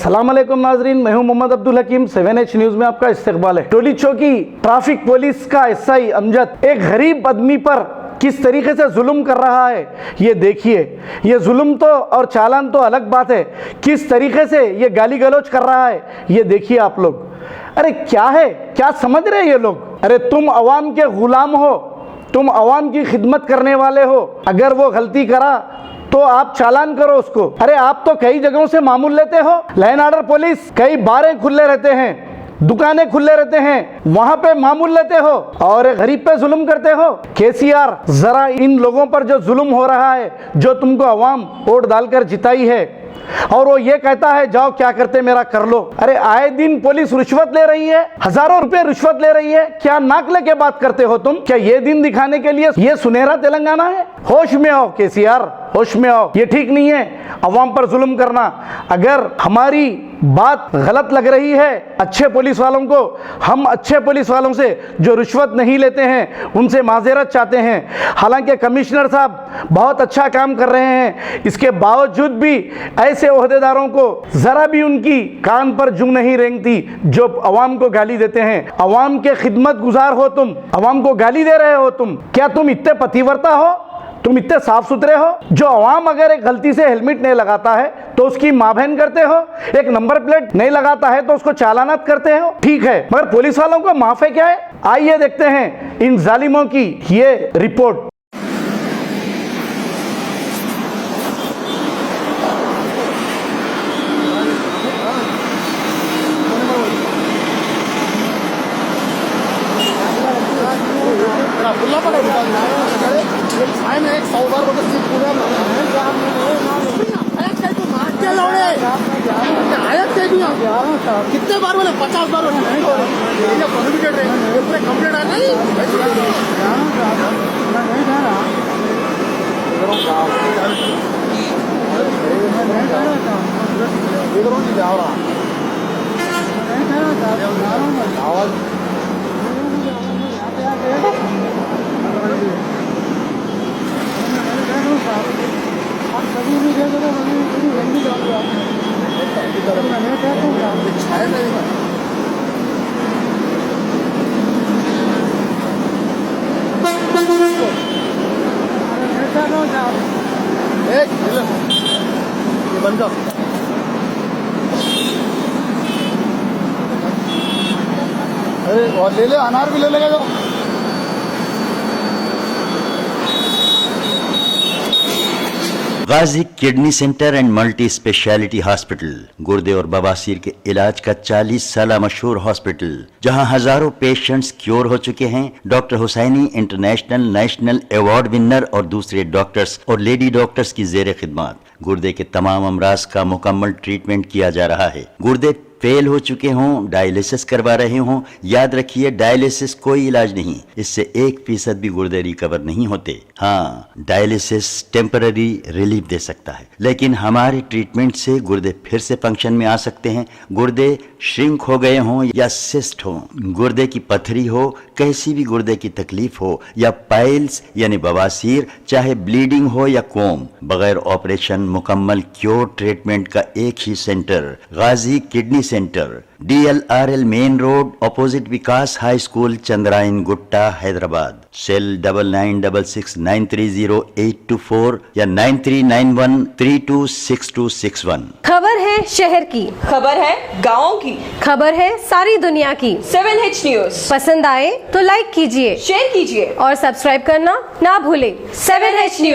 अस्सलाम वालेकुम नाजरीन, मैं हूं मोहम्मद अब्दुल हकीम। 7H न्यूज में आपका इस्तकबाल है। टोली चौकी ट्रैफिक पुलिस का एसआई अमजद एक गरीब आदमी पर किस तरीके से जुल्म कर रहा है ये देखिए। ये जुल्म तो और चालान तो अलग बात है, किस तरीके से ये गाली गलौज कर रहा है ये देखिए आप लोग। अरे क्या है, क्या समझ रहे हैं ये लोग? अरे तुम अवाम के गुलाम हो, तुम अवाम की खिदमत करने वाले हो। अगर वो गलती करा तो आप चालान करो उसको। अरे आप तो कई जगहों से मामूल लेते हो। लाइन ऑर्डर पुलिस, कई बारें खुले रहते हैं, दुकानें खुले रहते हैं, वहां पे मामूल लेते हो और गरीब पे जुल्म करते हो। केसीआर, जरा इन लोगों पर जो जुल्म हो रहा है, जो तुमको अवाम वोट डालकर जिताई है, और वो ये कहता है जाओ क्या करते मेरा कर लो। अरे आए दिन पुलिस रिश्वत ले रही है, हजारों रुपए रिश्वत ले रही है। क्या नाक लेके बात करते हो तुम? क्या ये दिन दिखाने के लिए ये सुनहरा तेलंगाना है? होश में आओ केसीआर, होश में आओ। ये ठीक नहीं है अवाम पर जुल्म करना। अगर हमारी बात गलत लग रही है अच्छे पुलिस वालों को, हम अच्छे पुलिस वालों से जो रिश्वत नहीं लेते हैं उनसे माजरत चाहते हैं। हालांकि कमिश्नर साहब बहुत अच्छा काम कर रहे हैं, इसके बावजूद भी ऐसे ओहदेदारों को जरा भी उनकी कान पर जूं नहीं रेंगती जो अवाम को गाली देते हैं। अवाम के खिदमत गुजार हो तुम, अवाम को गाली दे रहे हो तुम। क्या तुम इतने पतिव्रता हो? तुम इतने साफ सुथरे हो? जो अवाम अगर एक गलती से हेलमेट नहीं लगाता है तो उसकी मां बहन करते हो, एक नंबर प्लेट नहीं लगाता है तो उसको चालानात करते हो, ठीक है, मगर पुलिस वालों को माफ है क्या है? आइए देखते हैं इन जालिमों की ये रिपोर्ट। कितने बार बोले? 50 बार बोले। कंप्लेंट आ नहीं बंद कर। अरे और ले ले, अनार भी ले लेगा जो। Ghazi kidney centre and multi speciality hospital, गुर्दे और बवासीर के इलाज का 40 साल मशहूर हॉस्पिटल, जहां हजारों पेशेंट्स क्योर हो चुके हैं। Doctor Hussaini international national award winner और दूसरे डॉक्टर्स और लेडी डॉक्टर्स की जेर खिदमत गुर्दे के तमाम अमराज का मुकम्मल ट्रीटमेंट किया जा रहा है। गुर्दे फेल हो चुके हों, डायलिसिस करवा रहे हों, याद रखिए डायलिसिस कोई इलाज नहीं, इससे 1% भी गुर्दे रिकवर नहीं होते। हाँ, डायलिसिस टेम्पररी रिलीफ दे सकता है, लेकिन हमारे ट्रीटमेंट से गुर्दे फिर से फंक्शन में आ सकते हैं। गुर्दे श्रिंक हो गए हों या सिस्ट हो, गुर्दे की पथरी हो, कैसी भी गुर्दे की तकलीफ हो, या पाइल्स यानी बवासीर, चाहे ब्लीडिंग हो या कोम, बगैर ऑपरेशन मुकम्मल क्योर ट्रीटमेंट का एक ही centre, Ghazi kidney centre, DLRL main road, opposite Vikas high school, Chandrayangutta, Hyderabad. Cell 9966930824 या 9391326261। खबर है शहर की, खबर है गाँव की, खबर है सारी दुनिया की। 7H न्यूज पसंद आए तो लाइक कीजिए, शेयर कीजिए और सब्सक्राइब करना ना भूलें। 7H news.